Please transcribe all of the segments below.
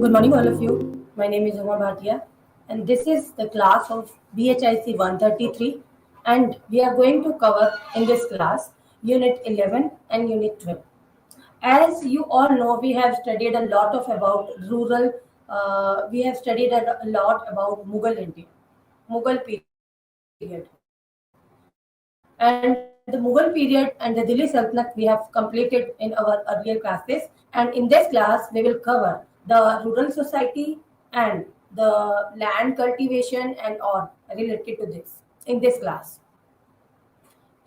Good morning, all of you. My name is Uma Bhatia, and this is the class of BHIC 133. And we are going to cover in this class Unit 11 and Unit 12. As you all know, we have studied a lot of about rural. We have studied a lot about Mughal India, Mughal period, and the Mughal period and the Delhi Sultanate we have completed in our earlier classes. And in this class, we will cover the rural society and the land cultivation and all related to this in this class.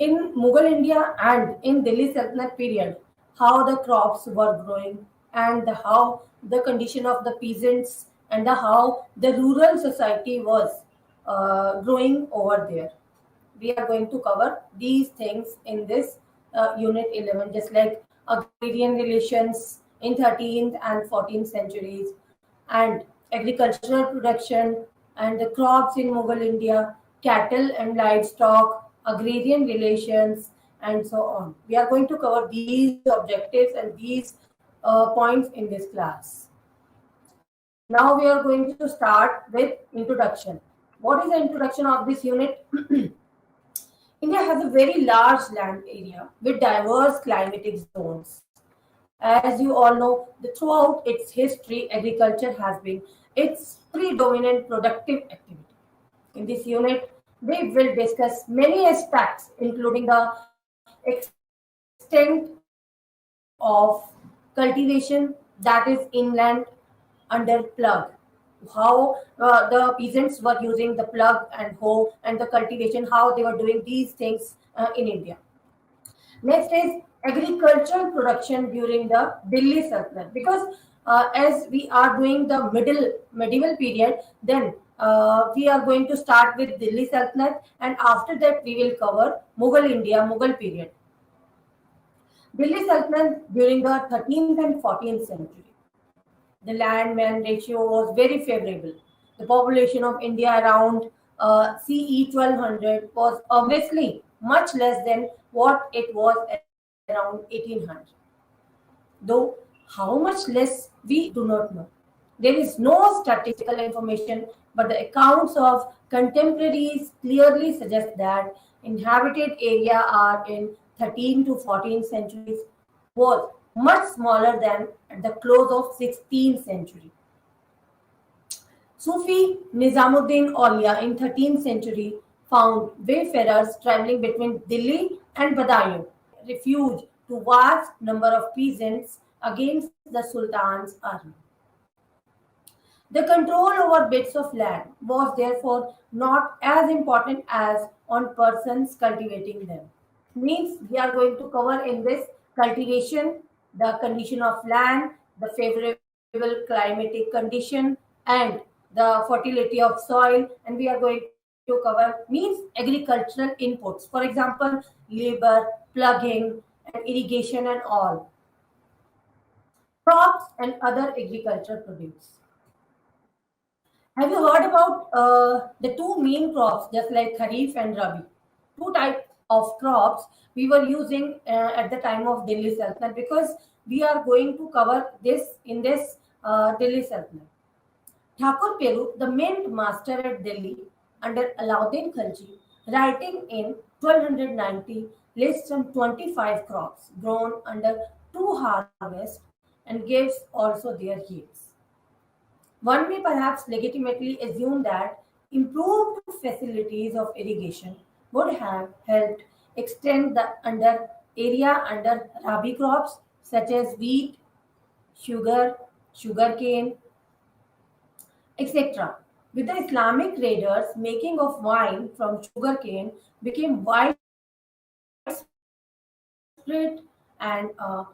In Mughal India and in Delhi Sultanate period, how the crops were growing and how the condition of the peasants and how the rural society was growing over there. We are going to cover these things in this unit 11, just like agrarian relations in 13th and 14th centuries, and agricultural production and the crops in Mughal India, cattle and livestock, agrarian relations, and so on. We are going to cover these objectives and these points in this class. Now we are going to start with introduction. What is the introduction of this unit? India has a very large land area with diverse climatic zones. As you all know, throughout its history, agriculture has been its predominant productive activity. In this unit, we will discuss many aspects, including the extent of cultivation, that is inland under plug, how the peasants were using the plug and hoe and the cultivation, how they were doing these things in India. Next is agricultural production during the Delhi Sultanate, because as we are doing the medieval period, then we are going to start with Delhi Sultanate, and after that we will cover Mughal India, Mughal period. Delhi Sultanate during the 13th and 14th century. The land-man ratio was very favorable. The population of India around CE 1200 was obviously much less than what it was around 1800. Though how much less we do not know. There is no statistical information, but the accounts of contemporaries clearly suggest that inhabited area are in 13th to 14th centuries was much smaller than at the close of 16th century. Sufi Nizamuddin Aulia in 13th century found wayfarers traveling between Delhi and Badaयूं, refuge to vast number of peasants against the Sultan's army. The control over bits of land was therefore not as important as on persons cultivating them. Means we are going to cover in this cultivation, the condition of land, the favorable climatic condition, and the fertility of soil, and we are going to cover means agricultural inputs. For example, labor, plugging, and irrigation and all. Crops and other agricultural produce. Have you heard about the two main crops, just like Kharif and Rabi? Two types of crops we were using at the time of Delhi Sultanate, because we are going to cover this in this Delhi Sultanate. Thakur Peru, the mint master at Delhi under Alauddin Khalji, writing in 1290, lists some 25 crops grown under two harvests and gives also their yields. One may perhaps legitimately assume that improved facilities of irrigation would have helped extend the under area under rabi crops such as wheat, sugar, sugarcane, etc. With the Islamic raiders, making of wine from sugarcane became widespread, and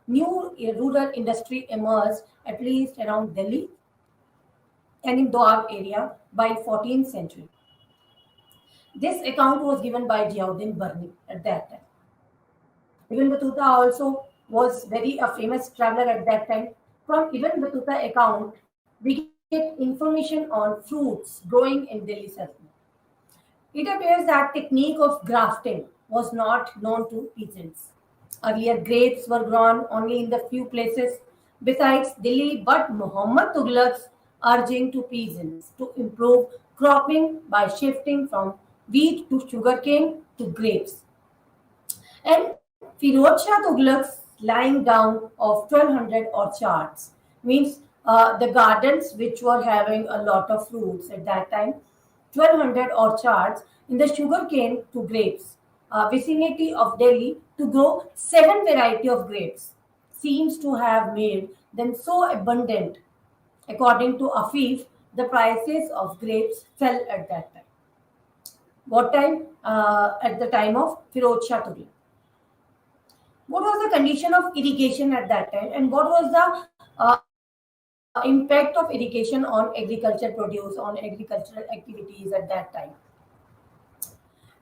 new rural industry emerged at least around Delhi and in Doab area by 14th century. This account was given by Ziauddin Barni at that time. Ibn Battuta also was very a famous traveler at that time. From Ibn Battuta account, we get information on fruits growing in Delhi Sultanate. It appears that technique of grafting was not known to peasants. Earlier grapes were grown only in the few places besides Delhi, but Muhammad Tughlaq's urging to peasants to improve cropping by shifting from wheat to sugarcane to grapes. And Firoz Shah Tughlaq's lying down of 1200 orchards means the gardens which were having a lot of fruits at that time, 1200 orchards in the sugarcane to grapes, vicinity of Delhi to grow seven variety of grapes seems to have made them so abundant. According to Afif, the prices of grapes fell at that time. What time? At the time of Firoz Shah Tughlaq. What was the condition of irrigation at that time, and what was the impact of irrigation on agriculture produce, on agricultural activities at that time?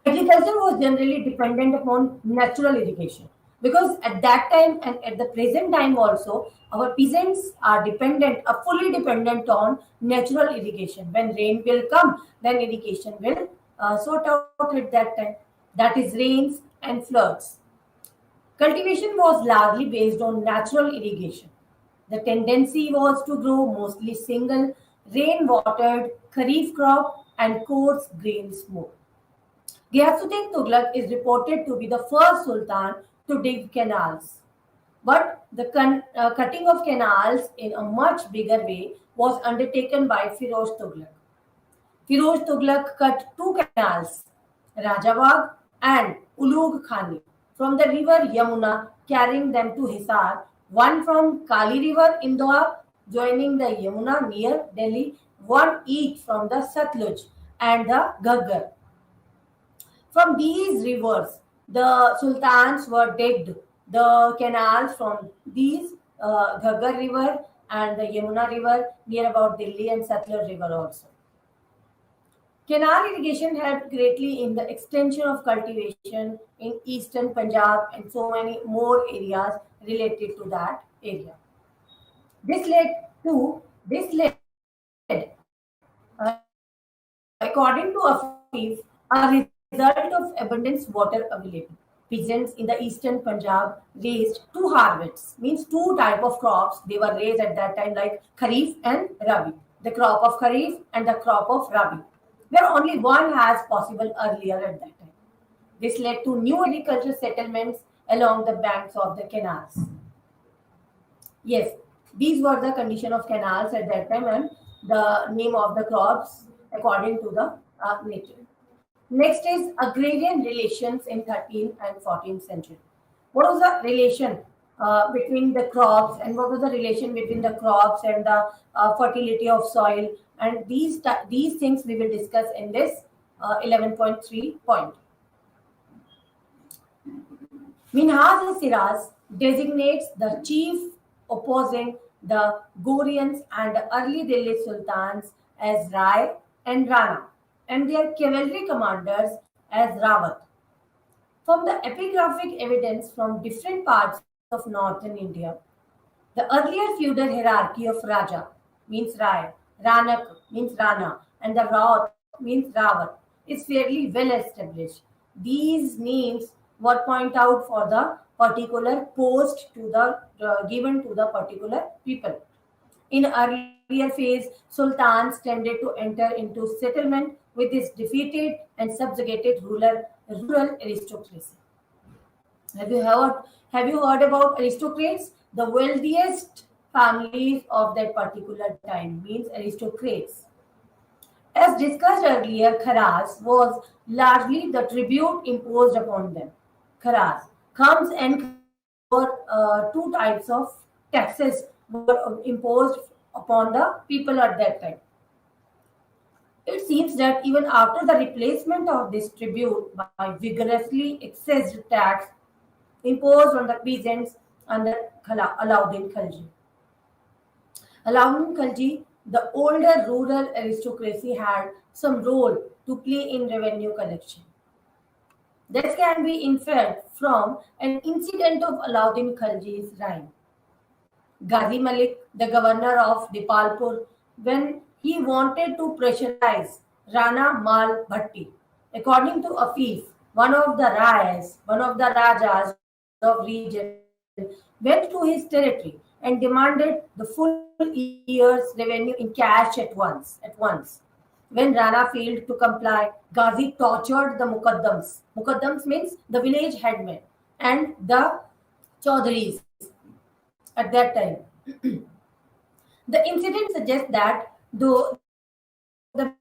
Agriculture was generally dependent upon natural irrigation because at that time and at the present time also our peasants are dependent, are fully dependent on natural irrigation. When rain will come, then irrigation will sort out at that time. That is rains and floods. Cultivation was largely based on natural irrigation. The tendency was to grow mostly single, rain watered kharif crop and coarse grains more. Ghiasuddin Tughlaq is reported to be the first sultan to dig canals. But the cutting of canals in a much bigger way was undertaken by Firoz Tughlaq. Firoz Tughlaq cut two canals, Rajabagh and Ulugh Khani, from the river Yamuna, carrying them to Hisar, one from Kali River in Doab, joining the Yamuna near Delhi, one each from the Satluj and the Ghaggar. From these rivers, the sultans were digged the canals from these Ghaggar River and the Yamuna River near about Delhi and Satluj River also. Canal irrigation helped greatly in the extension of cultivation in eastern Punjab and so many more areas related to that area. This led to this led, according to Afif, a result of abundance water available. Peasants in the eastern Punjab raised two harvests, means two type of crops. They were raised at that time like Kharif and Rabi. The crop of Kharif and the crop of Rabi, where only one has possible earlier at that time. This led to new agricultural settlements along the banks of the canals. Yes, these were the condition of canals at that time and the name of the crops according to the nature. Next is agrarian relations in 13th and 14th century. What was the relation between the crops and what was the relation between the crops and the fertility of soil? And these things we will discuss in this 11.3 point. Minhaj-e-Siraz designates the chief opposing the Gorians and the early Delhi sultans as Rai and Rana, and their cavalry commanders as Rawat. From the epigraphic evidence from different parts of northern India, the earlier feudal hierarchy of Raja means Rai, Ranak means Rana, and the Rawat means Rawat is fairly well established. These names were point out for the particular post to the given to the particular people. In earlier phase, sultans tended to enter into settlement with this defeated and subjugated rural aristocracy. Have you heard have you heard about aristocrats? The wealthiest families of that particular time means aristocrats. As discussed earlier, kharas was largely the tribute imposed upon them. Kharas comes and were two types of taxes were imposed upon the people at that time. It seems that even after the replacement of this tribute by vigorously excessed tax imposed on the peasants under Alauddin Khalji. Alauddin Khalji, the older rural aristocracy had some role to play in revenue collection. This can be inferred from an incident of Alauddin Khalji's reign. Ghazi Malik, the governor of Dipalpur, when he wanted to pressurize Rana Mal Bhatti. According to Afif, one of the Rajas of region, went to his territory and demanded the full year's revenue in cash at once. When Rana failed to comply, Ghazi tortured the Mukaddams. Mukaddams means the village headmen and the Chaudharis at that time. The incident suggests that though the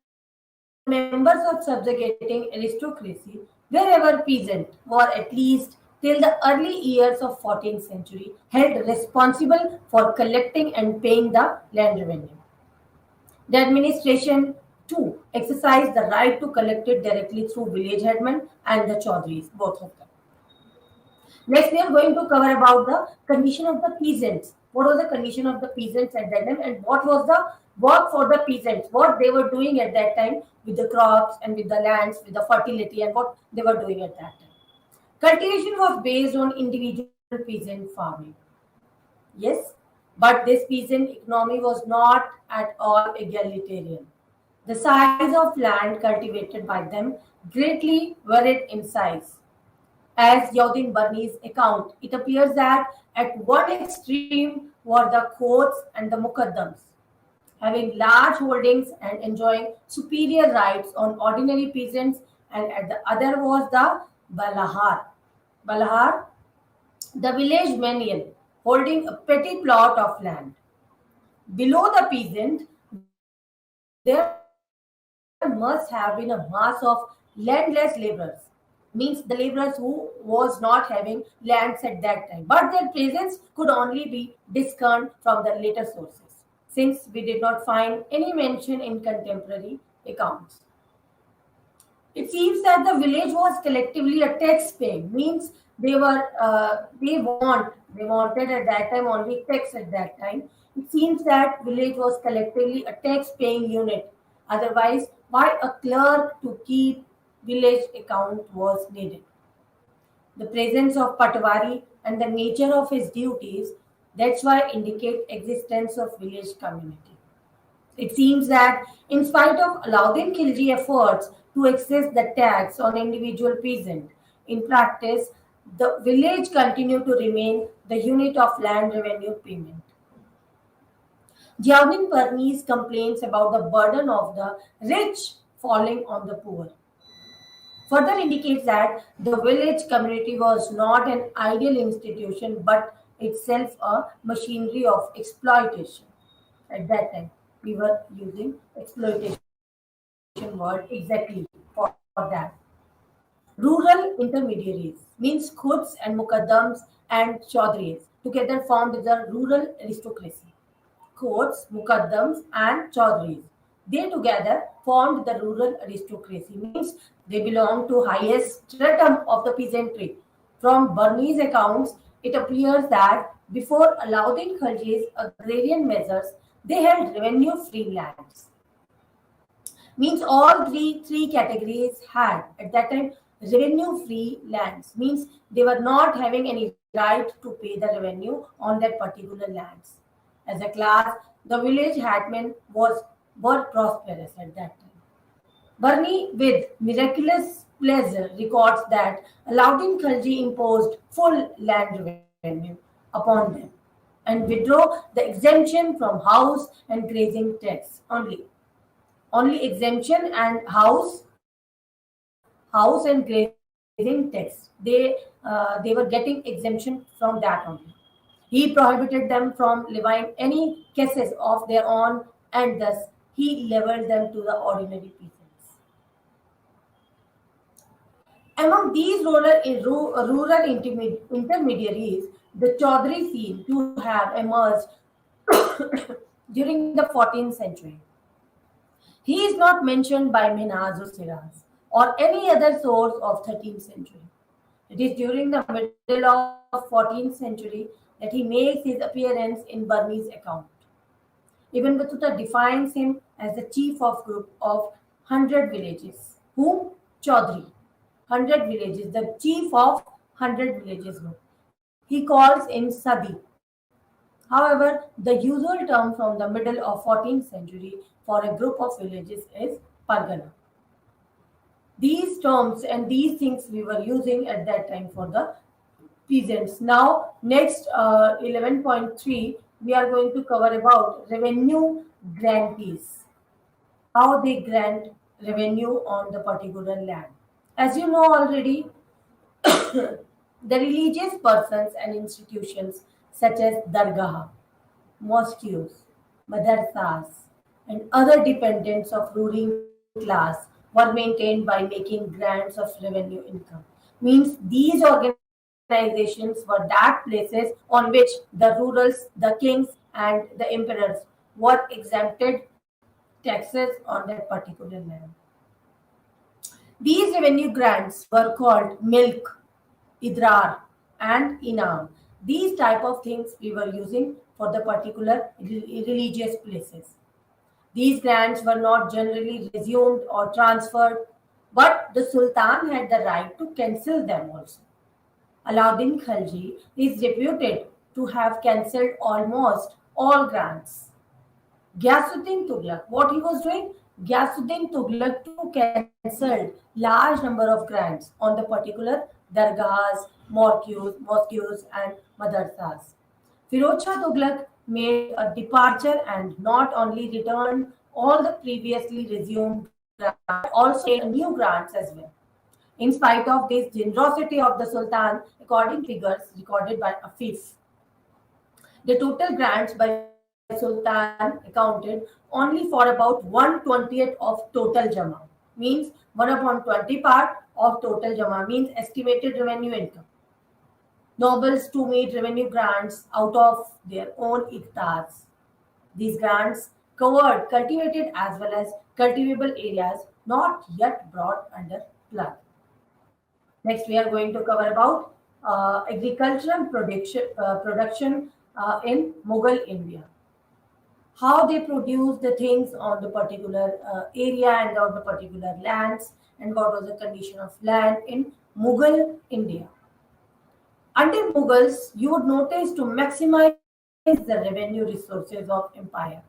members of subjugating aristocracy, wherever peasant, were at least till the early years of 14th century, held responsible for collecting and paying the land revenue. The administration, too, exercised the right to collect it directly through village headmen and the Chaudhries, both of them. Next, we are going to cover about the condition of the peasants. What was the condition of the peasants at that time, and what was the work for the peasants? What they were doing at that time with the crops and with the lands, with the fertility, and what they were doing at that time. Cultivation was based on individual peasant farming. Yes, but this peasant economy was not at all egalitarian. The size of land cultivated by them greatly varied in size. As Yaudin Barni's account, it appears that at one extreme were the Khots and the Mukaddams, having large holdings and enjoying superior rights on ordinary peasants, and at the other was the Balahar. Balahar, the village menial, holding a petty plot of land. Below the peasant, there must have been a mass of landless laborers, means the laborers who was not having lands at that time, but their presence could only be discerned from the later sources, since we did not find any mention in contemporary accounts. It seems that the village was collectively a tax paying, means they wanted at that time only tax at that time. It seems that village was collectively a tax paying unit. Otherwise, why a clerk to keep village account was needed? The presence of Patwari and the nature of his duties, that's why indicate existence of village community. It seems that in spite of Alauddin Khilji efforts to excess the tax on individual peasant, in practice, the village continued to remain the unit of land revenue payment. Jiaudin Parnis complains about the burden of the rich falling on the poor. Further indicates that the village community was not an ideal institution but itself a machinery of exploitation. At that time, we were using exploitation word exactly for that. Rural intermediaries means Khuds and Mukaddams and Chaudhries together formed the rural aristocracy. Khuds, Mukaddams, and Chaudhries. They together formed the rural aristocracy, means they belong to highest stratum of the peasantry. From Burmese accounts, it appears that before Alauddin Khalji's agrarian measures, they held revenue-free lands. Means all three categories had at that time revenue-free lands. Means they were not having any right to pay the revenue on that particular lands. As a class, the village headmen were prosperous at that time. Barni, with miraculous pleasure, records that Alauddin Khilji imposed full land revenue upon them and withdraw the exemption from house and grazing tax only. Only exemption and house and grazing tax. They were getting exemption from that only. He prohibited them from levying any cases of their own, and thus he leveled them to the ordinary peasants. Among these rural intermediaries, the Chaudhry seem to have emerged during the 14th century. He is not mentioned by Minhaj or Siraz or any other source of 13th century. It is during the middle of 14th century that he makes his appearance in Burmese account. Ibn Battuta defines him as the chief of group of 100 villages. Whom? Chaudhry. 100 villages, the chief of 100 villages group. He calls in Sadi. However, the usual term from the middle of 14th century for a group of villages is Pargana. These terms and these things we were using at that time for the peasants. Now, next 11.3, we are going to cover about revenue grantees, how they grant revenue on the particular land. As you know already, the religious persons and institutions such as dargah, mosques, madrasas, and other dependents of ruling class were maintained by making grants of revenue income. Means these organizations were that places on which the rulers, the kings, and the emperors were exempted taxes on that particular land. These revenue grants were called milk, idrar, and inam. These type of things we were using for the particular religious places. These grants were not generally resumed or transferred, but the Sultan had the right to cancel them also. Alauddin Khalji is reputed to have cancelled almost all grants. Ghiyasuddin Tughlaq, what he was doing? Ghiyasuddin Tughlaq too cancelled large number of grants on the particular dargahs, mosques and madrasas. Firoz Shah Tughlaq made a departure and not only returned all the previously resumed grants, but also made new grants as well. In spite of this generosity of the Sultan, according to figures recorded by Afif, the total grants by Sultan accounted only for about 1/20th of total Jama. Means 1 upon 20 part of total Jama means estimated revenue income. Nobles to meet revenue grants out of their own iqtars. These grants covered cultivated as well as cultivable areas not yet brought under flood. Next, we are going to cover about agricultural production in Mughal India. How they produce the things on the particular area and on the particular lands, and what was the condition of land in Mughal India. Under Mughals, you would notice to maximize the revenue resources of empire,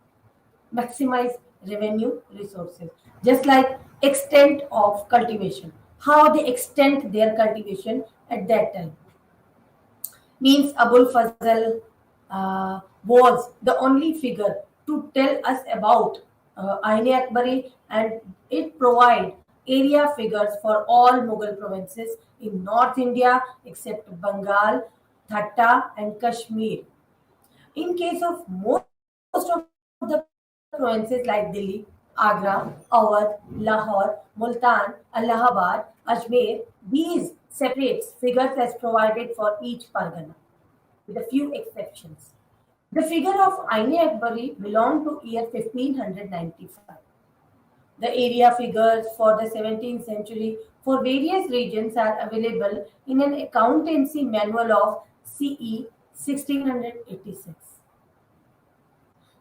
maximize revenue resources, just like extent of cultivation, how they extend their cultivation at that time. Means Abul Fazl was the only figure to tell us about Aine Akbari, and it provide area figures for all Mughal provinces in North India except Bengal, Thatta and Kashmir. In case of most of the provinces like Delhi, Agra, Awadh, Lahore, Multan, Allahabad, Ajmer, these separates figures as provided for each pargana, with a few exceptions. The figure of Aine Akbari belonged to year 1595. The area figures for the 17th century for various regions are available in an accountancy manual of CE 1686.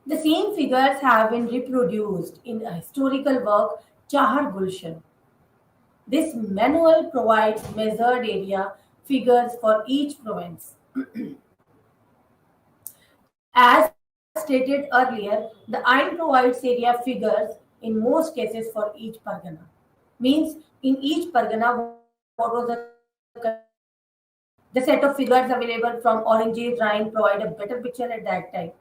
The same figures have been reproduced in a historical work, Chahar Gulshan. This manual provides measured area figures for each province. As stated earlier, the Ain provides area figures in most cases for each pargana. Means in each pargana, what was the condition of land? The set of figures available from Aurangzeb Rhine provide a better picture at that time.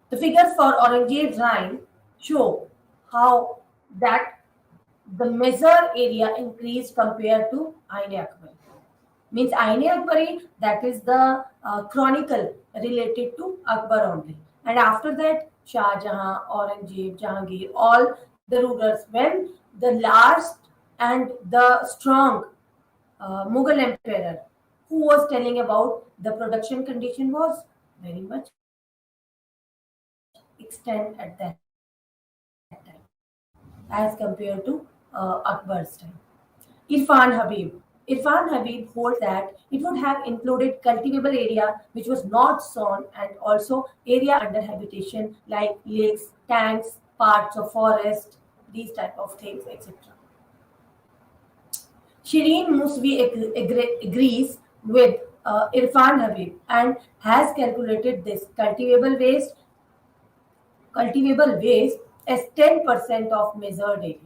The figures for Aurangzeb Rhine show how that the measure area increased compared to Ain Akbar. Means Aine Akbari, that is the chronicle related to Akbar only. And after that, Shah Jahan, Aurangzeb, Jahangir, all the rulers, when the last and the strong Mughal emperor who was telling about the production condition was very much extent at that time as compared to Akbar's time. Irfan Habib. Irfan Habib holds that it would have included cultivable area which was not sown and also area under habitation like lakes, tanks, parts of forest, these type of things, etc. Shireen Musvi agrees with Irfan Habib and has calculated this cultivable waste as 10% of measured area.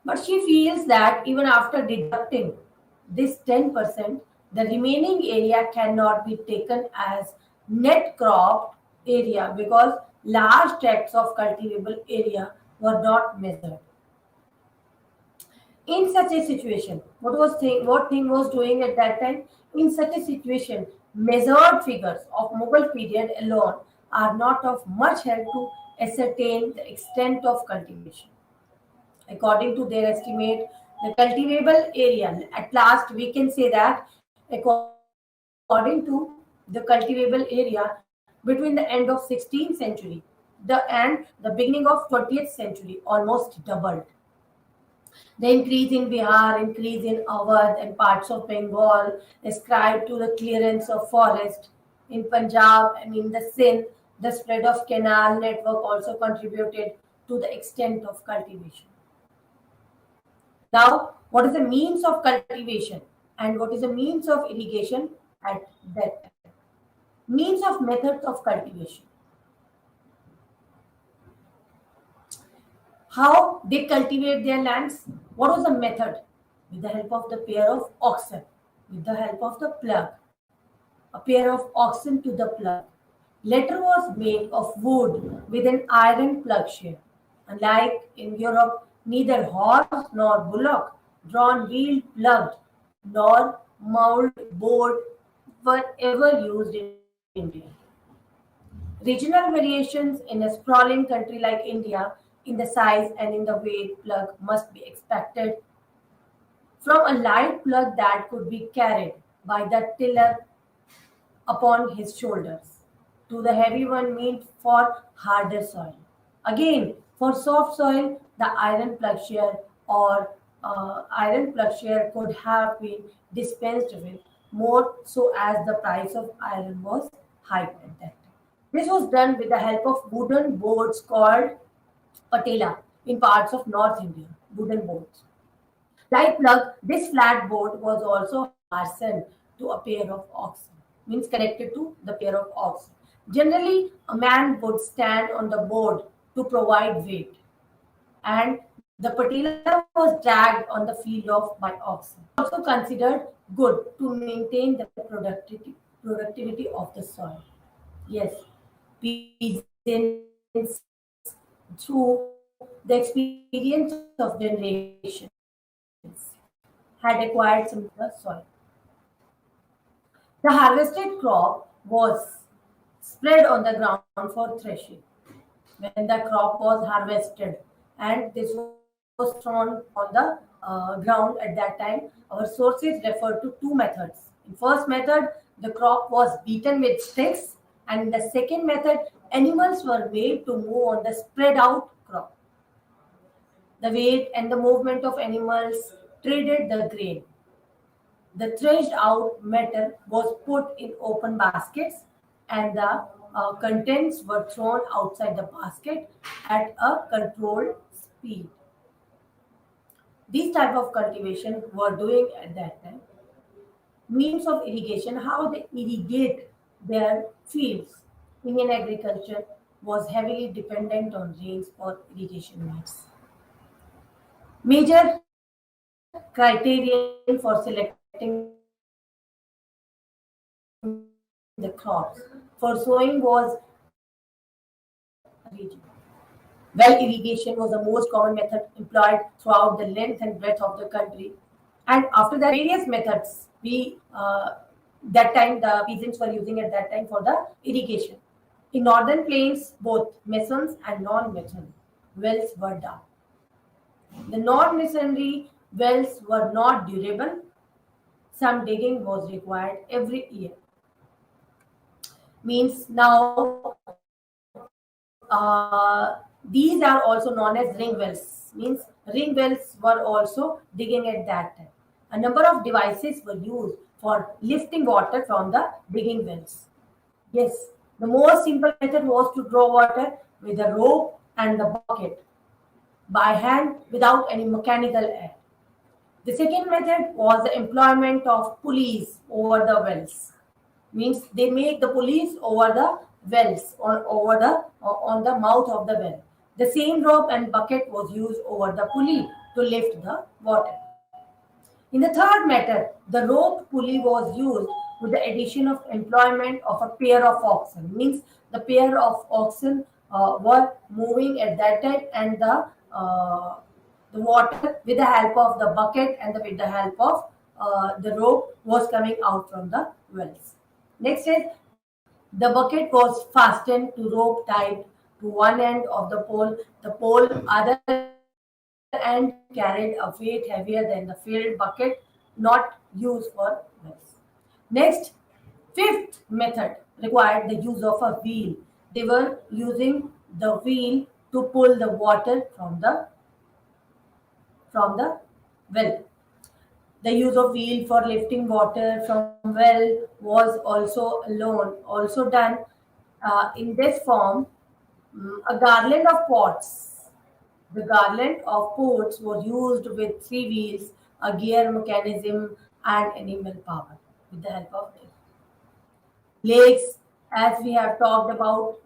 But she feels that even after deducting this 10%, the remaining area cannot be taken as net crop area because large tracts of cultivable area were not measured. In such a situation, what thing was doing at that time? In such a situation, measured figures of Mughal period alone are not of much help to ascertain the extent of cultivation. According to their estimate, the cultivable area, at last we can say that according to the cultivable area between the end of 16th century and the beginning of 20th century almost doubled. The increase in Bihar, increase in Awadh and parts of Bengal ascribed to the clearance of forest. In Punjab and in the Sindh, the spread of canal network also contributed to the extent of cultivation. Now, what is the means of cultivation and what is the means of irrigation at that time? Means of methods of cultivation. How they cultivate their lands? What was the method? With the help of the pair of oxen, with the help of the plug, a pair of oxen to the plug. Letter was made of wood with an iron plugshare. Unlike in Europe, neither horse nor bullock, drawn wheel plugged, nor mauled board were ever used in India. Regional variations in a sprawling country like India in the size and in the weight plug must be expected from a light plug that could be carried by the tiller upon his shoulders to the heavy one meant for harder soil. Again, for soft soil, the iron plugshare could have been dispensed with more so as the price of iron was high at that time. This was done with the help of wooden boards called patela in parts of North India. Wooden boards. Like plug, this flat board was also fastened to a pair of oxen, means connected to the pair of oxen. Generally, a man would stand on the board to provide weight, and the patella was dragged on the field of by oxen. Also considered good to maintain the productivity of the soil. Yes, peasants, through the experience of generations, had acquired some of the soil. The harvested crop was spread on the ground for threshing. When the crop was harvested and this was thrown on the ground at that time, our sources refer to two methods. In first method, the crop was beaten with sticks, and in the second method, animals were made to move on the spread out crop. The weight and the movement of animals traded the grain. The threshed out matter was put in open baskets and the contents were thrown outside the basket at a controlled speed. These type of cultivation were doing at that time. Means of irrigation, how they irrigate their fields. Indian agriculture was heavily dependent on rains for irrigation needs. Major criterion for selecting the crops for sowing was region. Well, irrigation was the most common method employed throughout the length and breadth of the country. And after that, various methods we that time the peasants were using at that time for the irrigation. In northern plains, both masons and non-mason wells were dug. The non-masonry wells were not durable. Some digging was required every year. Means now these are also known as ring wells. Means ring wells were also digging at that time. A number of devices were used for lifting water from the digging wells. Yes, the most simple method was to draw water with a rope and the bucket by hand without any mechanical aid. The second method was the employment of pulleys over the wells. Means they make the pulleys over the wells or over the on the mouth of the well. The same rope and bucket was used over the pulley to lift the water. In the third method, the rope pulley was used with the addition of employment of a pair of oxen. Means the pair of oxen were moving at that time, and the water with the help of the bucket and with the help of the rope was coming out from the wells. Next is the bucket was fastened to rope tied to one end of the pole. The pole other end carried a weight heavier than the filled bucket, not used for wells. Next, fifth method required the use of a wheel. They were using the wheel to pull the water from the well. The use of wheel for lifting water from well was also done in this form. A garland of pots. The garland of pots was used with three wheels, a gear mechanism, and animal power with the help of this. Lakes, as we have talked about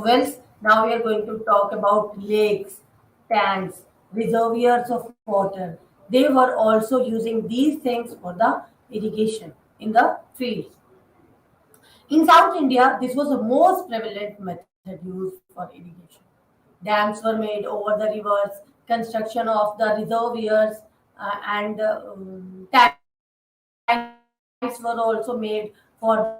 wells. Now we are going to talk about lakes, tanks, reservoirs of water. They were also using these things for the irrigation in the fields. In South India, this was the most prevalent method used for irrigation. Dams were made over the rivers, construction of the reservoirs and tanks were also made for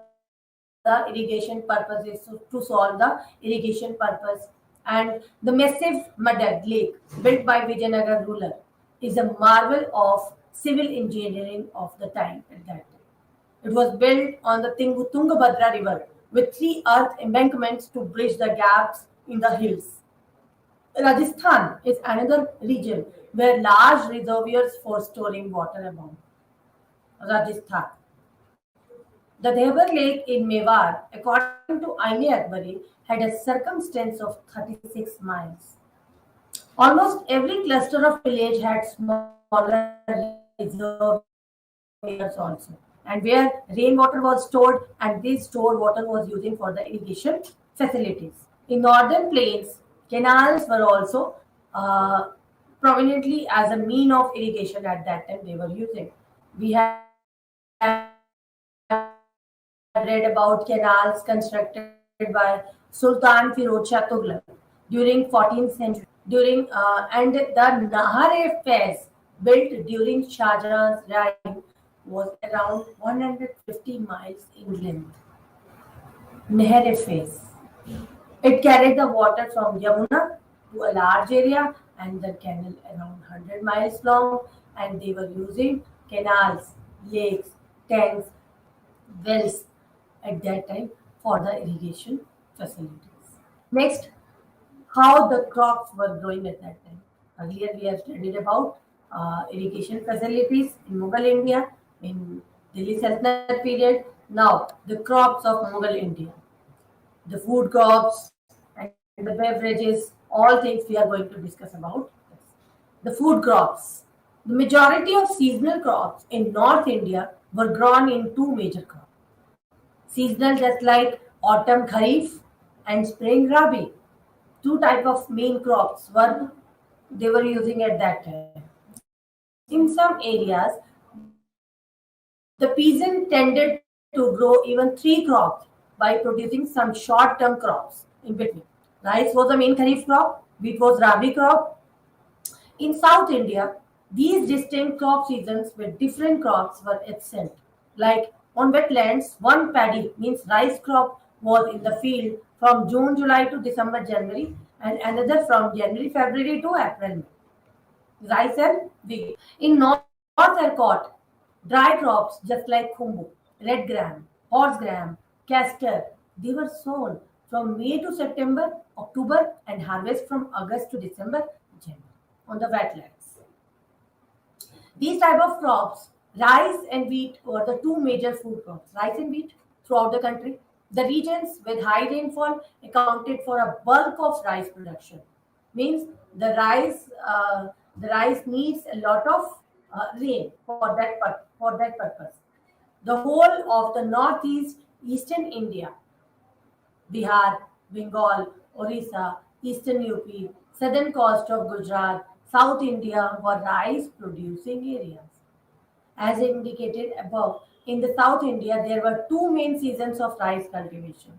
the irrigation purposes to solve the irrigation purpose. And the massive Madad Lake, built by Vijayanagar ruler, is a marvel of civil engineering of the time at that time. It was built on the Tungabhadra River with three earth embankments to bridge the gaps in the hills. Rajasthan is another region where large reservoirs for storing water abound. Rajasthan. The Deoghar Lake in Mewar, according to Aine Akbari, had a circumference of 36 miles. Almost every cluster of village had smaller reservoirs also, and where rainwater was stored, and this stored water was using for the irrigation facilities. In northern plains, canals were also uh, prominently as a mean of irrigation at that time they were using. We have read about canals constructed by Sultan Firuz Shah Tughlaq during 14th century, and the Nahar Fez built during Shah Jahan's reign was around 150 miles in length. Nehar Fez. It carried the water from Yamuna to a large area and the canal around 100 miles long, and they were using canals, lakes, tanks, wells at that time for the irrigation facilities. Next, how the crops were growing at that time. Earlier, we have studied about irrigation facilities in Mughal India, in Delhi Sultanate period. Now, the crops of Mughal India, the food crops and the beverages, all things we are going to discuss about this. The food crops. The majority of seasonal crops in North India were grown in two major crops. Seasonal just like autumn kharif and spring rabi. Two type of main crops were they were using at that time. In some areas, the peasant tended to grow even three crops by producing some short-term crops in between. Rice was the main kharif crop, wheat was rabi crop. In South India, these distinct crop seasons with different crops were absent. Like on wetlands, one paddy means rice crop was in the field from June, July to December, January, and another from January, February to April, May. Rice and wheat. In North Ercot, dry crops just like khumbu, red gram, horse gram, castor, they were sown from May to September, October, and harvest from August to December, January on the wetlands. These type of crops, rice and wheat, were the two major food crops. Rice and wheat throughout the country. The regions with high rainfall accounted for a bulk of rice production. Means the rice needs a lot of rain for that purpose. The whole of the northeast eastern India, Bihar, Bengal, Orissa, eastern UP, southern coast of Gujarat, South India were rice producing areas. As indicated above, in the South India, there were two main seasons of rice cultivation.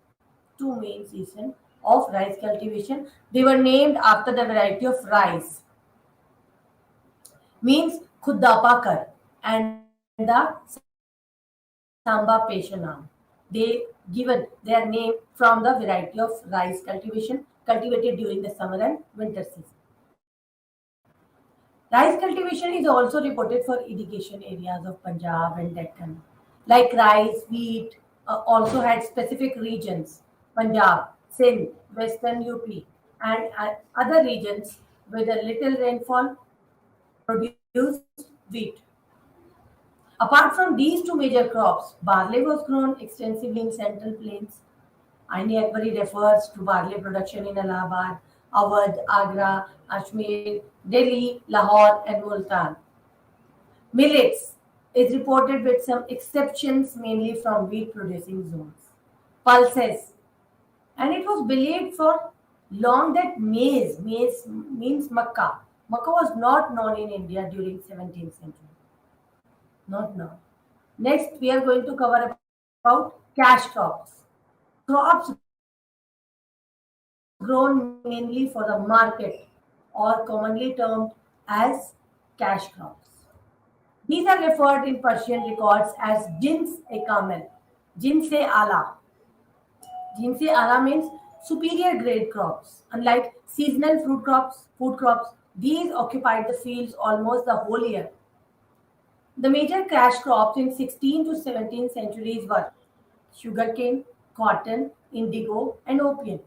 Two main seasons of rice cultivation. They were named after the variety of rice, means Khuddapakar and the Samba Peshanam. They given their name from the variety of rice cultivation cultivated during the summer and winter season. Rice cultivation is also reported for irrigation areas of Punjab and Deccan. Like rice, wheat also had specific regions Punjab, Sindh, Western UP, and other regions with a little rainfall produced wheat. Apart from these two major crops, barley was grown extensively in central plains. Aini Akbari refers to barley production in Allahabad, Awadh, Agra, Ajmer, Delhi, Lahore, and Multan. Millets is reported with some exceptions, mainly from wheat producing zones. Pulses, and it was believed for long that maize means makkah. Makkah was not known in India during 17th century. Not now. Next, we are going to cover about cash crops. Crops grown mainly for the market or commonly termed as cash crops. These are referred in Persian records as jins e kamel, jins e ala. Jins e ala means superior grade crops. Unlike seasonal food crops, these occupied the fields almost the whole year. The major cash crops in 16th to 17th centuries were sugarcane, cotton, indigo, and opium.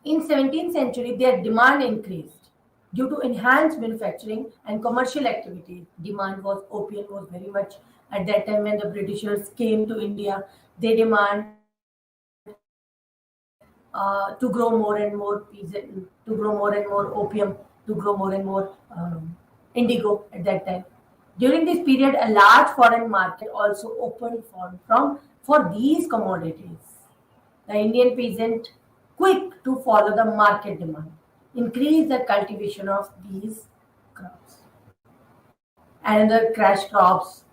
In 17th century, their demand increased due to enhanced manufacturing and commercial activities. Demand was opium was very much at that time when the Britishers came to India. They demand to grow more and more to grow more and more opium, to grow more and more indigo at that time. During this period, a large foreign market also opened for these commodities. The Indian peasant, quick to follow the market demand, increased the cultivation of these crops. Another crash crops,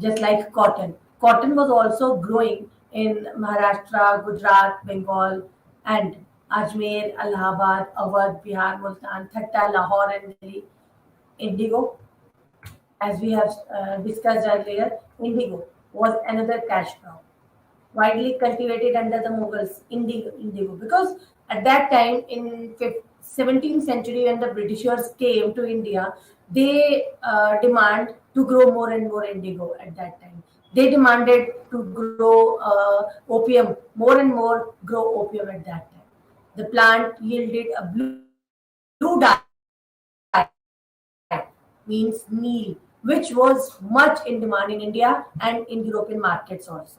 just like cotton. Cotton was also growing in Maharashtra, Gujarat, Bengal, and Ajmer, Allahabad, Awadh, Bihar, Multan, Thatta, Lahore, and Delhi. Indigo, as we have discussed earlier, indigo was another cash crop widely cultivated under the Mughals, indigo. Because at that time, in 17th century, when the Britishers came to India, they demand to grow more and more indigo at that time. They demanded to grow opium, more and more grow opium at that time. The plant yielded a blue dye, means Neil, which was much in demand in India and in European markets also.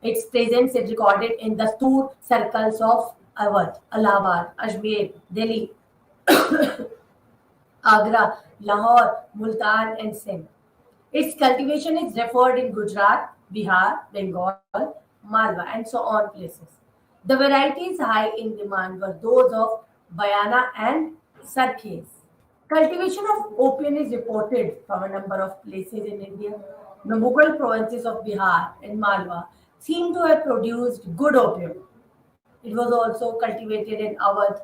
Its presence is recorded in the Dastur circles of Awadh, Allahabad, Ajmer, Delhi, Agra, Lahore, Multan, and Sindh. Its cultivation is referred in Gujarat, Bihar, Bengal, Malwa, and so on places. The varieties high in demand were those of Bayana and Sarkhes. Cultivation of opium is reported from a number of places in India. The Mughal provinces of Bihar and Malwa seem to have produced good opium. It was also cultivated in Awadh,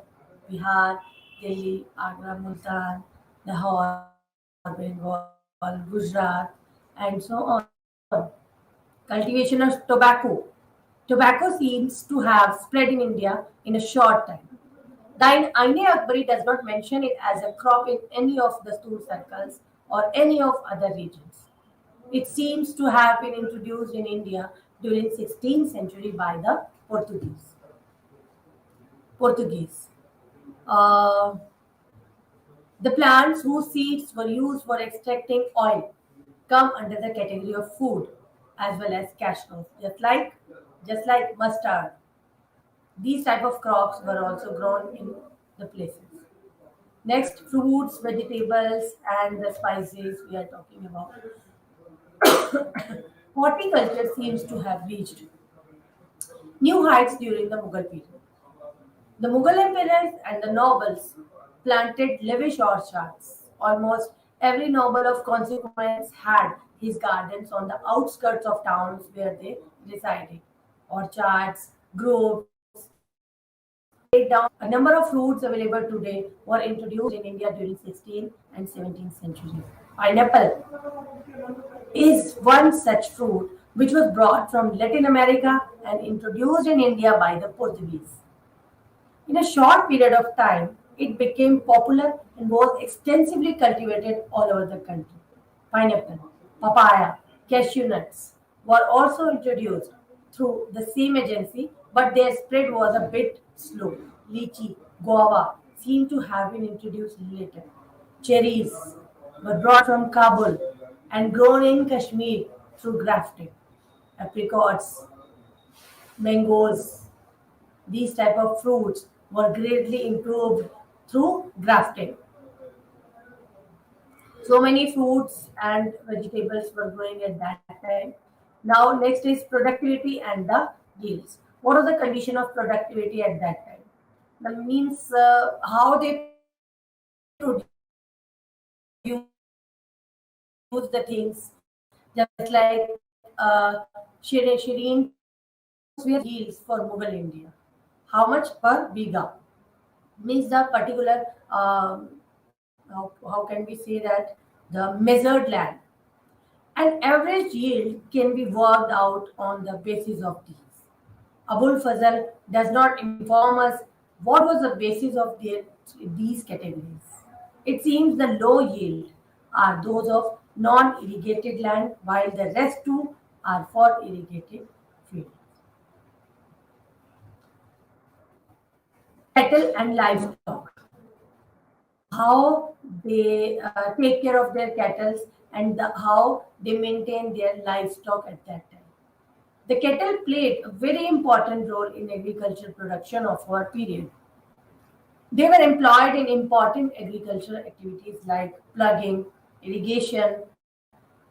Bihar, Delhi, Agra, Multan, Lahore, Bengal, Gujarat, and so on. Cultivation of tobacco. Tobacco seems to have spread in India in a short time. The Aine Akbari does not mention it as a crop in any of the Stur circles or any of other regions. It seems to have been introduced in India during 16th century by the Portuguese. Uh, the plants whose seeds were used for extracting oil come under the category of food as well as cash crops, just like mustard. These type of crops were also grown in the places. Next, fruits, vegetables, and the spices we are talking about. Horticulture seems to have reached new heights during the Mughal period. The Mughal emperors and the nobles planted lavish orchards. Almost every noble of consequence had his gardens on the outskirts of towns where they resided. Orchards, groves, laid down. A number of fruits available today were introduced in India during 16th and 17th centuries. Pineapple is one such fruit which was brought from Latin America and introduced in India by the Portuguese. In a short period of time, it became popular and was extensively cultivated all over the country. Pineapple, papaya, cashew nuts were also introduced through the same agency, but their spread was a bit slow. Lychee, guava seem to have been introduced later. Cherries were brought from Kabul and grown in Kashmir through grafting. Apricots, mangoes, these type of fruits were greatly improved through grafting. So many fruits and vegetables were growing at that time. Now next is productivity and the yields. What was the condition of productivity at that time? That means how they produce the things, just like Shireen yields for Mughal India. How much per biga? Means the particular, how can we say that, the measured land. An average yield can be worked out on the basis of these. Abul Fazal does not inform us what was the basis of these categories. It seems the low yield are those of non-irrigated land, while the rest two are for irrigated fields. Cattle and livestock. How they take care of their cattle and how they maintain their livestock at that time. The cattle played a very important role in agricultural production of our period. They were employed in important agricultural activities like plugging, irrigation,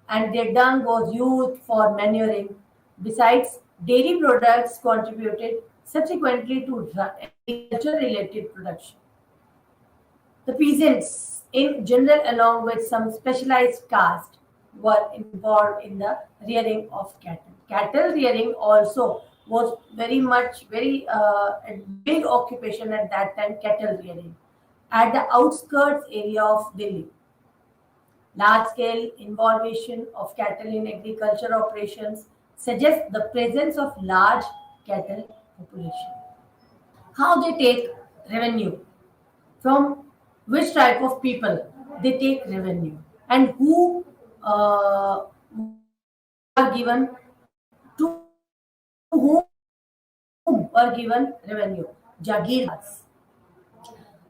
and their dung was used for manuring. Besides, dairy products contributed subsequently to agriculture related production. The peasants, in general, along with some specialized caste, were involved in the rearing of cattle. Cattle rearing also was very much a big occupation at that time. Cattle rearing at the outskirts area of Delhi. Large-scale involvement of cattle in agriculture operations suggests the presence of large cattle population. How they take revenue, from which type of people they take revenue, and who are given, to whom were given revenue. Jagirdars.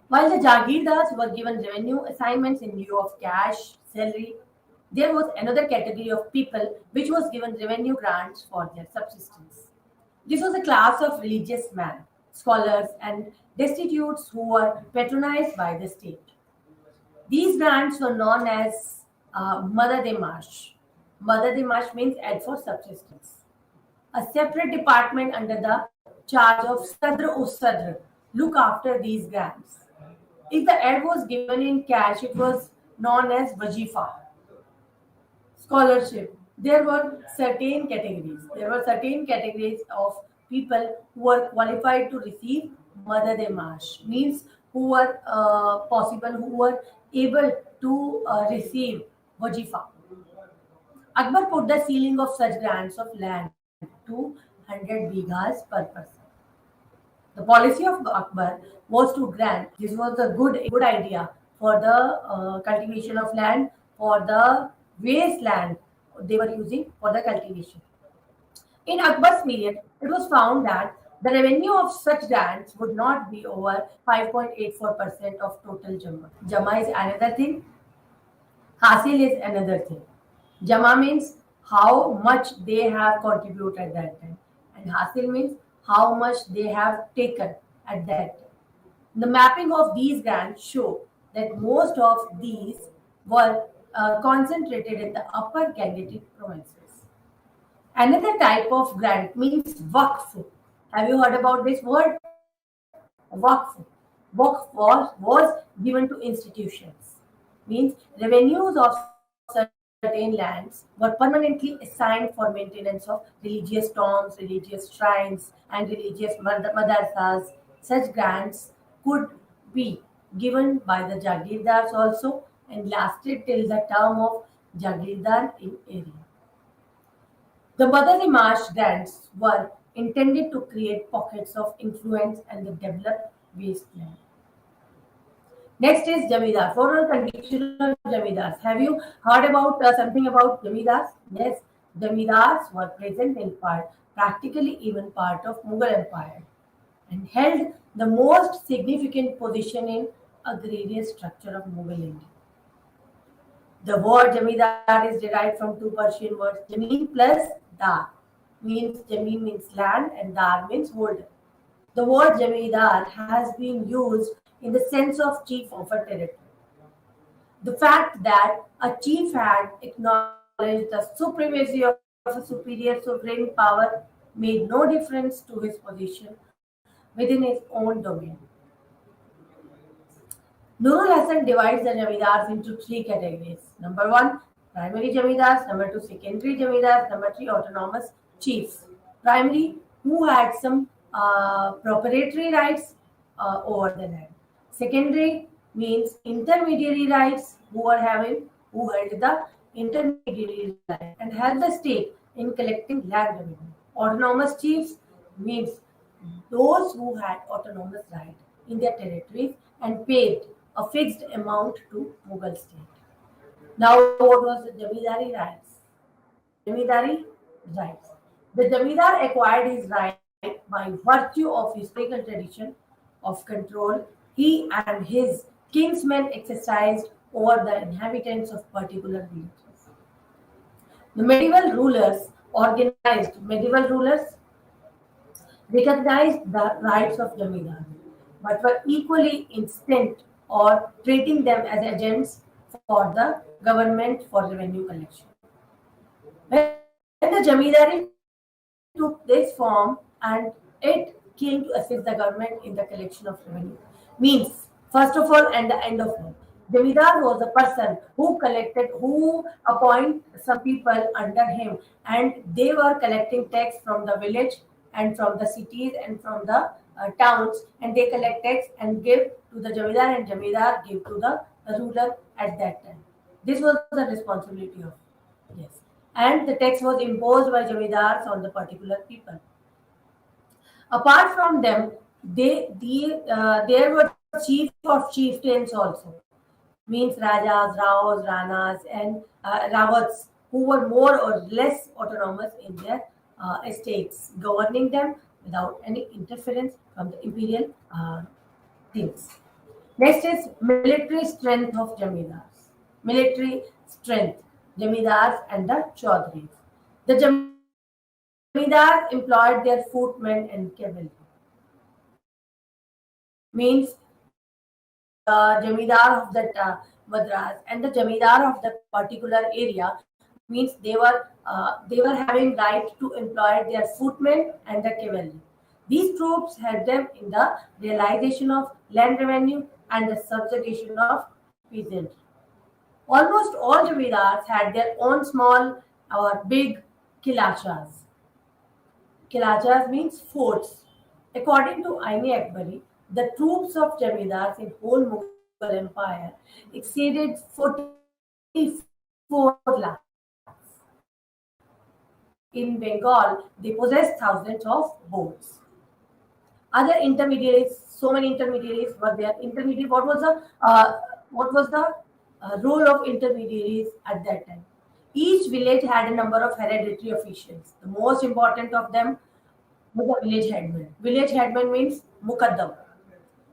While the Jagirdars were given revenue assignments in lieu of cash, salary, there was another category of people which was given revenue grants for their subsistence. This was a class of religious men, scholars, and destitutes who were patronized by the state. These grants were known as Mother de Marsh. Mother de Marsh means aid for subsistence. A separate department under the charge of Sadr Sadr look after these grants. If the aid was given in cash, it was known as Wajifa. Scholarship. There were certain categories of people who were qualified to receive Mother de Marsh, means who were who were able to receive Wajifa. Akbar put the ceiling of such grants of land to 100 bighas per person. The policy of Akbar was to grant. This was a good idea for the cultivation of land, for the wasteland they were using for the cultivation. In Akbar's period, it was found that the revenue of such grants would not be over 5.84% of total Jama. Jama is another thing, Hasil is another thing. Jama means how much they have contributed at that time, and Hasil means how much they have taken at that time. The mapping of these grants show that most of these were concentrated in the upper Gangetic provinces. Another type of grant means Waqf. Have you heard about this word? Waqf. Was given to institutions. Means revenues of certain lands were permanently assigned for maintenance of religious tombs, religious shrines, and religious madrasas. Such grants could be given by the Jagirdars also and lasted till the term of Jagirdar in area. The Madani Marsh grants were intended to create pockets of influence and the develop wasteland. Next is Jamidar. Total condition of Jamidars. Have you heard about something about Jamidars? Yes, Jamidars were present in part, practically even part of Mughal Empire, and held the most significant position in agrarian structure of Mughal India. The word Jamidar is derived from two Persian words, Jameen plus Dar. Means Jameen means land and Dar means holder. The word Jamidar has been used in the sense of chief of a territory. The fact that a chief had acknowledged the supremacy of a superior sovereign power made no difference to his position within his own domain. Nurul Hasan divides the Jamidars into three categories. Number one, primary Jamidars. Number two, secondary Jamidars. Number three, autonomous chiefs. Primary, who had some proprietary rights over the land. Secondary means intermediary rights, who held the intermediary right and helped the state in collecting land revenue. Autonomous chiefs means those who had autonomous right in their territories and paid a fixed amount to Mughal state. Now, what was the Jamidari rights? Jamidari rights. The Jamidar acquired his right by virtue of historical tradition of control he and his kinsmen exercised over the inhabitants of particular villages. The medieval rulers recognized the rights of Jamidar, but were equally instant or treating them as agents for the government for revenue collection. When the Jamidari took this form and it came to assist the government in the collection of revenue, means first of all and the end of all, Jamidar was a person who appoint some people under him, and they were collecting tax from the village and from the cities and from the towns, and they collect tax and give to the Jamidar, and Jamidar give to the ruler at that time. This was the responsibility of yes, and the tax was imposed by Jamidars on the particular people. Apart from them, there were chief of chieftains also, means Rajas, Raos, Ranas, and Rawats, who were more or less autonomous in their estates, governing them without any interference from the imperial things. Next is military strength of Jamidars. Military strength, Jamidars and the Chaudhries. The Jamidars employed their footmen and cavalry. Means the Jamidar of that Madras and the Jamidar of the particular area means they were having right to employ their footmen and the cavalry. These troops helped them in the realization of land revenue and the subjugation of peasantry. Almost all Jamidars had their own small or big kilachas. Kilachas means forts. According to Aini Akbari, the troops of Jamidars in whole Mughal Empire exceeded 44 lakhs. In Bengal, they possessed thousands of boats. Other intermediaries, so many intermediaries were there. Intermediary, what was the role of intermediaries at that time? Each village had a number of hereditary officials. The most important of them was the village headman. Village headman means mukaddam.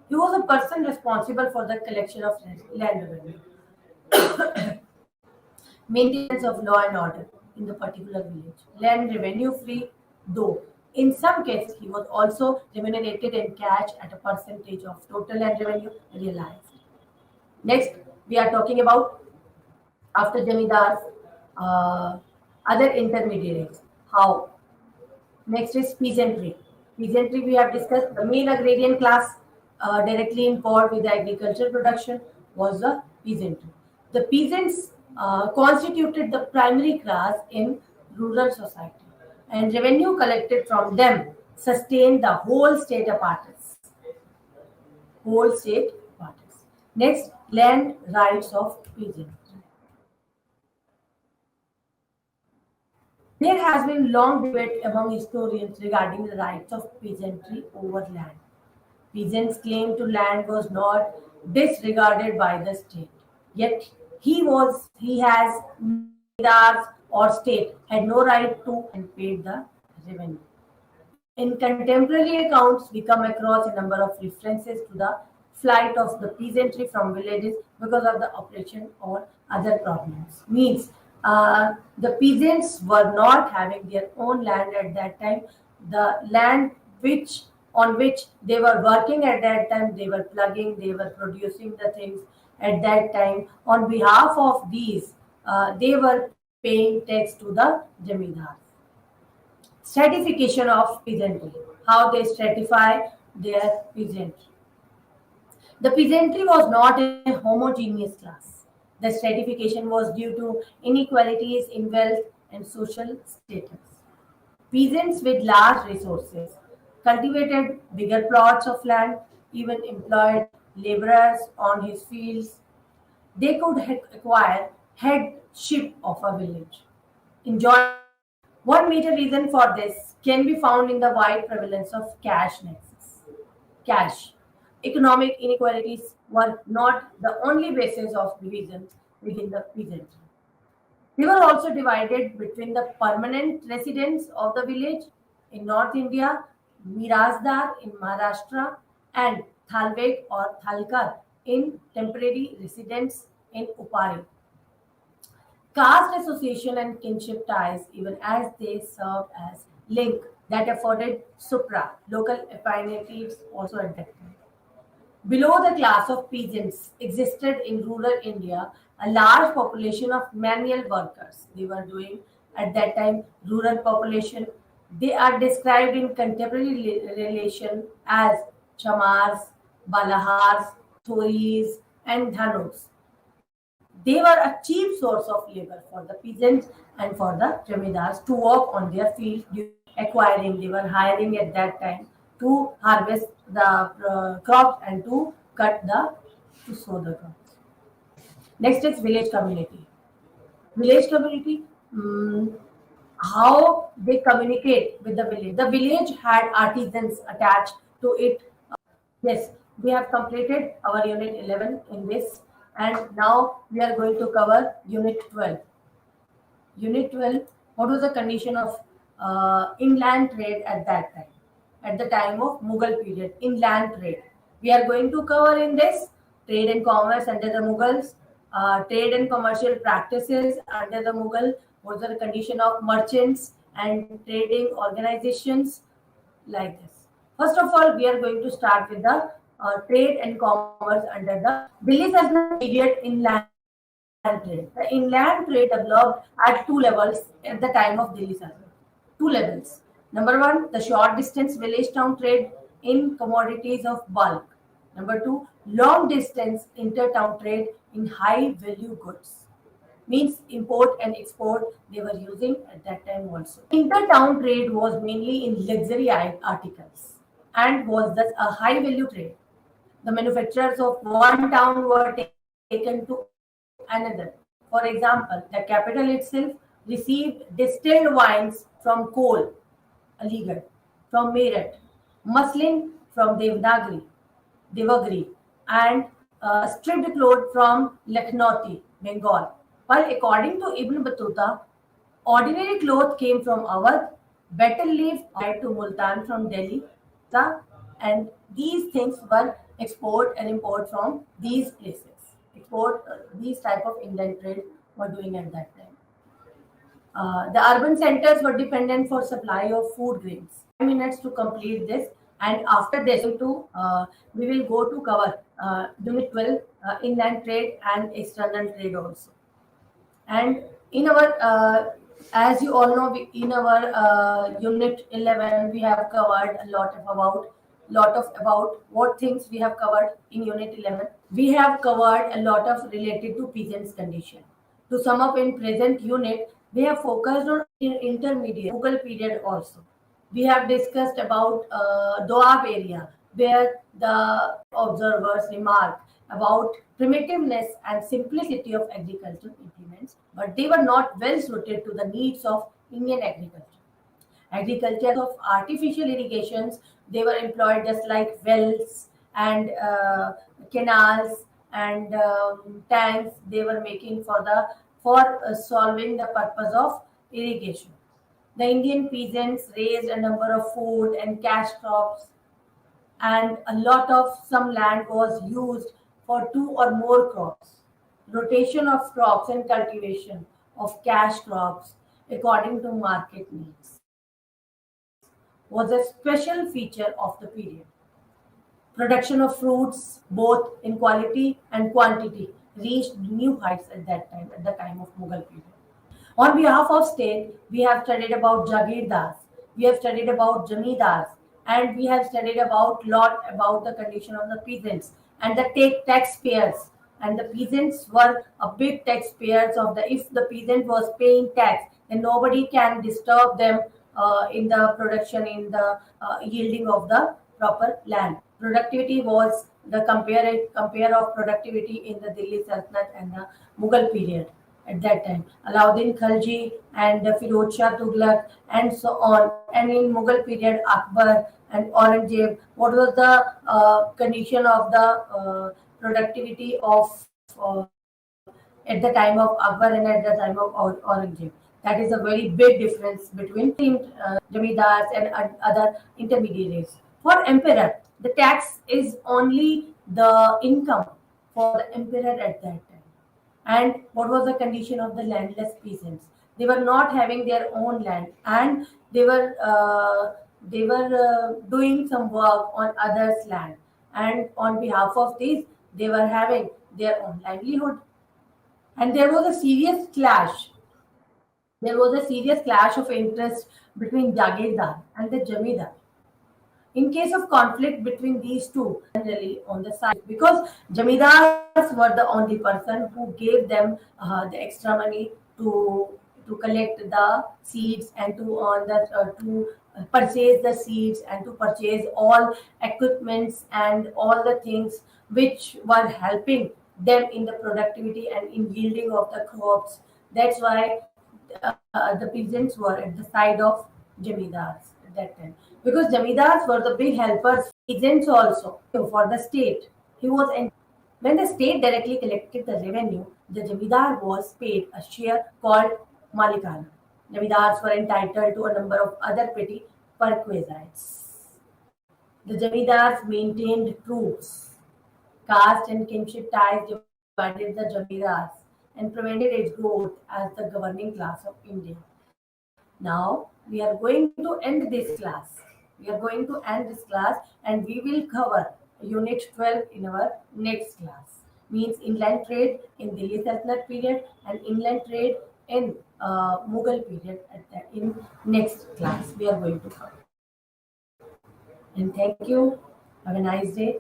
He was a person responsible for the collection of land revenue, maintenance of law and order in the particular village, land revenue free, though in some cases he was also remunerated in cash at a percentage of total land revenue realized. Next, we are talking about after Jamidars, uh, other intermediaries. How? Next is peasantry. Peasantry we have discussed the main agrarian class. directly involved with the agricultural production was the peasantry. The peasants constituted the primary class in rural society, and revenue collected from them sustained the whole state apparatus. Whole state apparatus. Next, land rights of peasants. There has been long debate among historians regarding the rights of peasantry over land. Peasants' claim to land was not disregarded by the state. Yet he has neither or state had no right to and paid the revenue. In contemporary accounts, we come across a number of references to the flight of the peasantry from villages because of the oppression or other problems. Means the peasants were not having their own land at that time. The land which on which they were working at that time, they were plugging, they were producing the things at that time. On behalf of these, they were paying tax to the jamidar. Stratification of peasantry, how they stratify their peasantry. The peasantry was not a homogeneous class. The stratification was due to inequalities in wealth and social status. Peasants with large resources cultivated bigger plots of land, even employed laborers on his fields. They could acquire headship of a village. Enjoy. One major reason for this can be found in the wide prevalence of cash nexus. Cash. Economic inequalities were not the only basis of division within the peasantry. They were also divided between the permanent residents of the village in North India, Mirasdar in Maharashtra, and Thalvek or Thalkar in temporary residents in Upari. Caste association and kinship ties, even as they served as link that afforded supra, local affinities also at that time. Below the class of peasants existed in rural India a large population of manual workers. They were doing at that time rural population. They are described in contemporary relation as chamars, balahars, thoris, and dhanuks. They were a cheap source of labor for the peasants and for the jamidars to work on their field acquiring. They were hiring at that time to harvest the crops and to cut the to sow the crops. Next is village community. Village community, how they communicate with the village. The village had artisans attached to it. Yes, we have completed our unit 11 in this, and now we are going to cover unit 12. Unit 12, what was the condition of inland trade at that time? At the time of Mughal period, inland trade. We are going to cover in this trade and commerce under the Mughals, trade and commercial practices under the Mughal, was the condition of merchants and trading organizations like this. First of all, we are going to start with the trade and commerce under the Delhi Sultanate period inland trade. The inland trade developed at two levels at the time of Delhi Sultanate. Two levels. Number one, the short distance village town trade in commodities of bulk. Number two, long distance inter-town trade in high value goods. Means import and export they were using at that time also. Inter-town trade was mainly in luxury articles and was thus a high value trade. The manufacturers of one town were taken to another. For example, the capital itself received distilled wines from Kol, Aligarh, from Meerut, muslin from Devagri, and stripped cloth from Lakhnauti, Bengal. While according to Ibn Battuta, ordinary cloth came from Awadh, betel leaf to Multan from Delhi, and these things were export and import from these places. Export these type of inland trade were doing at that time. The urban centers were dependent for supply of food grains. 5 minutes to complete this, and after this, we will go to cover Unit 12, inland trade and external trade also. And in our, as you all know, in our Unit 11, we have covered a lot of about lot of about what things we have covered in Unit 11. We have covered a lot of related to peasants' condition. To sum up, in present unit, we have focused on intermediate Mughal period also. We have discussed about Doab area, where the observers remark about primitiveness and simplicity of agricultural implements, but they were not well suited to the needs of Indian agriculture of artificial irrigations. They were employed just like wells and canals and tanks they were making for solving the purpose of irrigation. The Indian peasants raised a number of food and cash crops, and a lot of some land was used for two or more crops. Rotation of crops and cultivation of cash crops according to market needs was a special feature of the period. Production of fruits, both in quality and quantity, reached new heights at the time of Mughal period. On behalf of state, we have studied about Jagirdars, we have studied about Jamidars, and we have studied about lot about the condition of the peasants and the taxpayers. And the peasants were a big taxpayers of the. If the peasant was paying tax, then nobody can disturb them in the production, in the yielding of the proper land. Productivity was the compare of productivity in the Delhi Sultanate and the Mughal period at that time. Alauddin Khalji and Firoz Shah Tughlaq and so on. And in Mughal period, Akbar and Aurangzeb. What was the condition of the productivity of uh, at the time of Akbar and at the time of Aurangzeb? That is a very big difference between Jamidars and other intermediaries. For emperor, the tax is only the income for the emperor at that time. And what was the condition of the landless peasants? They were not having their own land, and they were doing some work on others' land, and on behalf of this, they were having their own livelihood. And there was a serious clash. There was a serious clash of interest between Jagirdar and the Jamidar. In case of conflict between these two, generally on the side, because Jamidars were the only person who gave them the extra money to collect the seeds and to earn the to purchase the seeds and to purchase all equipments and all the things which were helping them in the productivity and in yielding of the crops. That's why the peasants were at the side of Jamidars at that time. Because Jamidars were the big helpers, peasants also for the state. He was when the state directly collected the revenue, the Jamidar was paid a share called Malikana. Jamidars were entitled to a number of other petty perquisites. The Jamidars maintained troops. Caste and kinship ties divided the Jamidars and prevented its growth as the governing class of India. Now we are going to end this class. We are going to end this class and we will cover Unit 12 in our next class. Means inland trade in Delhi Sultanate period and inland trade in Mughal period in next class we are going to cover. And thank you. Have a nice day.